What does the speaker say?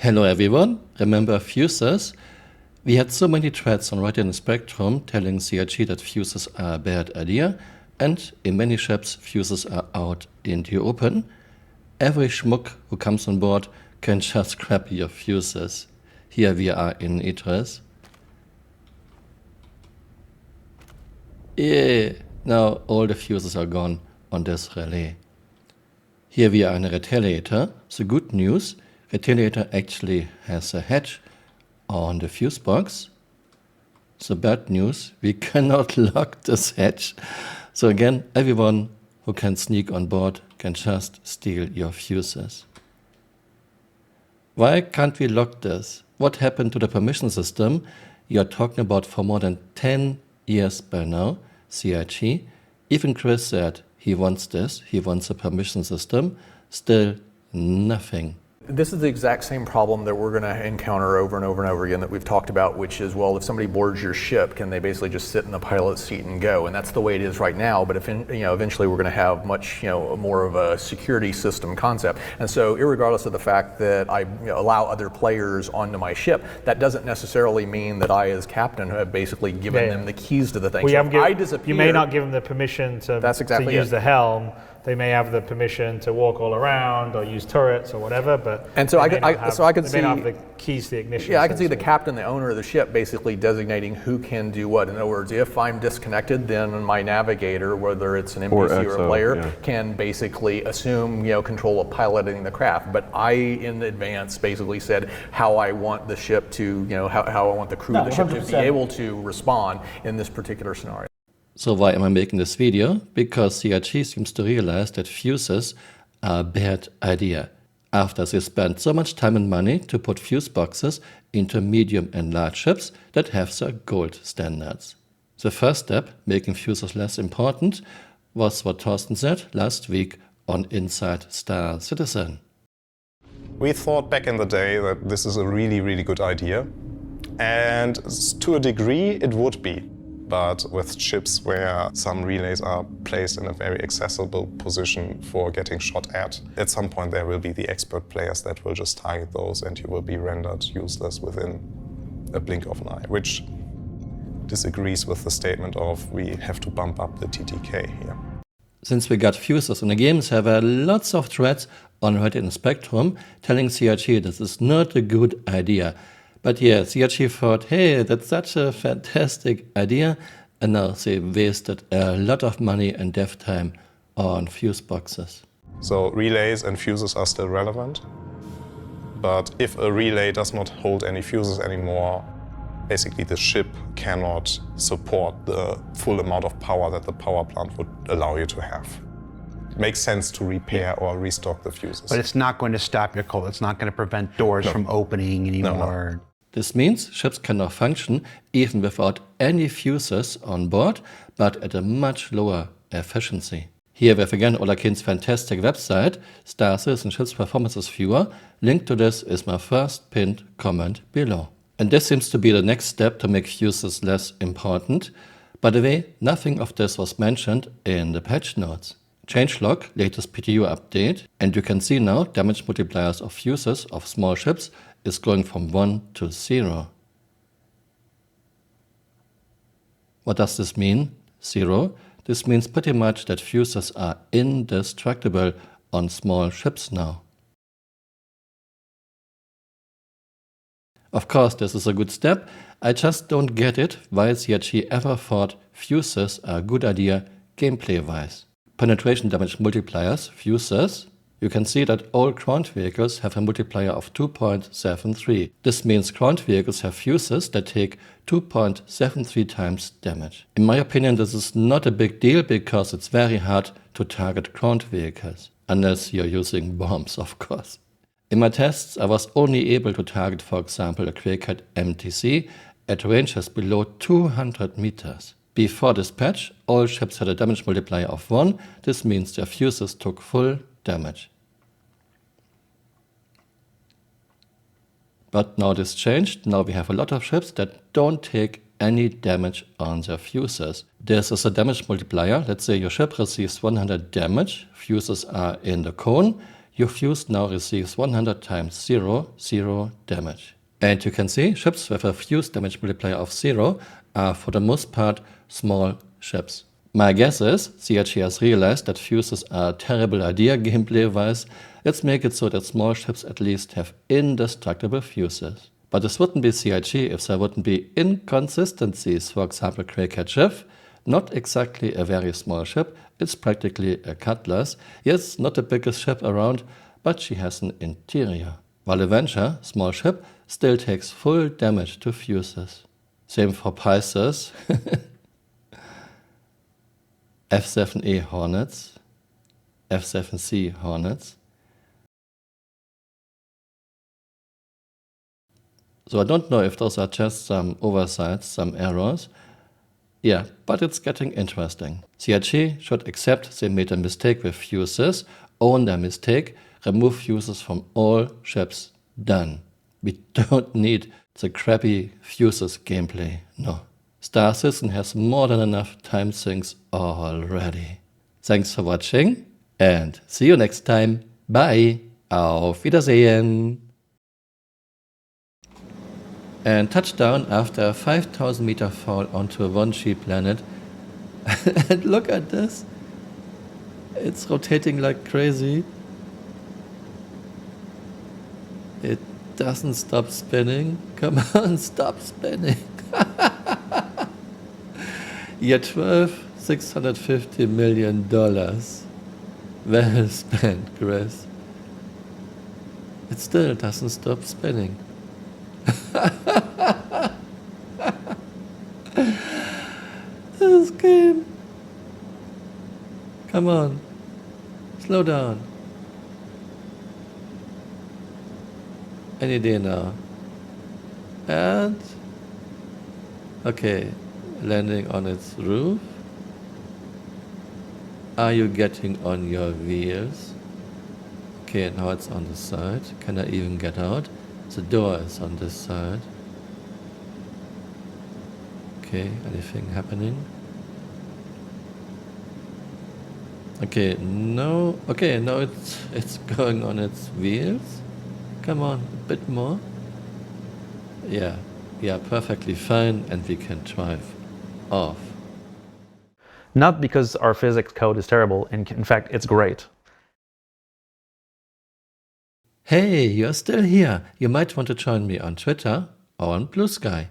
Hello everyone, remember fuses? We had so many threads on Right in the Spectrum telling CRG that fuses are a bad idea, and in many ships fuses are out in the open. Every schmuck who comes on board can just grab your fuses. Here we are in Idris. Yeah, now all the fuses are gone on this relay. Here we are in a Retaliator. So good news, Retaliator actually has a hatch on the fuse box. So bad news, we cannot lock this hatch. So again, everyone who can sneak on board can just steal your fuses. Why can't we lock this? What happened to the permission system? You're talking about for more than 10 years by now, CRG. Even Chris said he wants this, he wants a permission system. Still nothing. This is the exact same problem that we're going to encounter over and over and over again that we've talked about, which is, well, if somebody boards your ship, can they basically just sit in the pilot seat and go? And that's the way it is right now. But if eventually we're going to have much more of a security system concept. And so, irregardless of the fact that I allow other players onto my ship, that doesn't necessarily mean that I, as captain, have basically given them the keys to the thing. Well, so if I disappear, you may not give them the permission to use the helm. They may have the permission to walk all around or use turrets or whatever, but and so they may not have the keys to the ignition. Yeah, I can see the captain, the owner of the ship, basically designating who can do what. In other words, if I'm disconnected, then my navigator, whether it's an NPC or a player, can basically assume control of piloting the craft. But I, in advance, basically said how I want the ship to, how I want the crew of the ship to be able to respond in this particular scenario. So why am I making this video? Because CRG seems to realize that fuses are a bad idea. After they spent so much time and money to put fuse boxes into medium and large ships that have the gold standards. The first step, making fuses less important, was what Thorsten said last week on Inside Star Citizen. We thought back in the day that this is a really, really good idea. And to a degree it would be. But with chips where some relays are placed in a very accessible position for getting shot at some point there will be the expert players that will just target those and you will be rendered useless within a blink of an eye, which disagrees with the statement of we have to bump up the TTK here. Since we got fuses in the games, there were lots of threads on Right in the Spectrum telling CRG this is not a good idea. But yeah, CRG thought, hey, that's such a fantastic idea, and now they wasted a lot of money and dev time on fuse boxes. So relays and fuses are still relevant, but if a relay does not hold any fuses anymore, basically the ship cannot support the full amount of power that the power plant would allow you to have. It makes sense to repair or restock the fuses. But it's not going to stop your coal. It's not going to prevent doors from opening anymore. No. This means ships can now function even without any fuses on board, but at a much lower efficiency. Here we have again Ola Kin's fantastic website, Star Citizen Ships Performances Viewer. Link to this is my first pinned comment below. And this seems to be the next step to make fuses less important. By the way, nothing of this was mentioned in the patch notes. Changelog, latest PTU update, and you can see now damage multipliers of fuses of small ships is going from 1 to 0. What does this mean? 0? This means pretty much that fuses are indestructible on small ships now. Of course, this is a good step. I just don't get it why CRG ever thought fuses are a good idea gameplay-wise. Penetration damage multipliers, fuses. You can see that all ground vehicles have a multiplier of 2.73. This means ground vehicles have fuses that take 2.73 times damage. In my opinion, this is not a big deal because it's very hard to target ground vehicles. Unless you're using bombs, of course. In my tests, I was only able to target, for example, a Quakehead MTC at ranges below 200 meters. Before this patch, all ships had a damage multiplier of 1. This means their fuses took full damage. But now this changed. Now we have a lot of ships that don't take any damage on their fuses. This is a damage multiplier. Let's say your ship receives 100 damage. Fuses are in the cone. your fuse now receives 100 times 0, 0 damage. And you can see ships with a fuse damage multiplier of 0 are for the most part small ships. My guess is CRT has realized that fuses are a terrible idea gameplay-wise. Let's make it so that small ships at least have indestructible fuses. But this wouldn't be CRT if there wouldn't be inconsistencies. For example, Crackhead Shiv, not exactly a very small ship, it's practically a cutlass. Yes, not the biggest ship around, but she has an interior. While Avenger, small ship, still takes full damage to fuses. Same for Pisces. F7E Hornets, F7C Hornets. So I don't know if those are just some oversights, some errors. Yeah, but it's getting interesting. CRT should accept they made a mistake with fuses, own their mistake, remove fuses from all ships. Done. We don't need the crappy fuses gameplay, no. Star Citizen has more than enough time sinks already. Thanks for watching and see you next time. Bye. Auf Wiedersehen. And touchdown after a 5,000 meter fall onto a 1G planet. And look at this. It's rotating like crazy. It doesn't stop spinning. Come on, stop spinning. Year 12, $650 million. Well spent, Chris. It still doesn't stop spinning. This game. Come on. Slow down. Any day now. And okay, landing on its roof. Are you getting on your wheels? Okay, now it's on the side. Can I even get out? The door is on this side. Okay, anything happening? Okay, no. Okay, now it's going on its wheels. Come on, a bit more. Yeah, perfectly fine, and we can drive off. Not because our physics code is terrible, in fact, it's great. Hey, you're still here. You might want to join me on Twitter or on Blue Sky.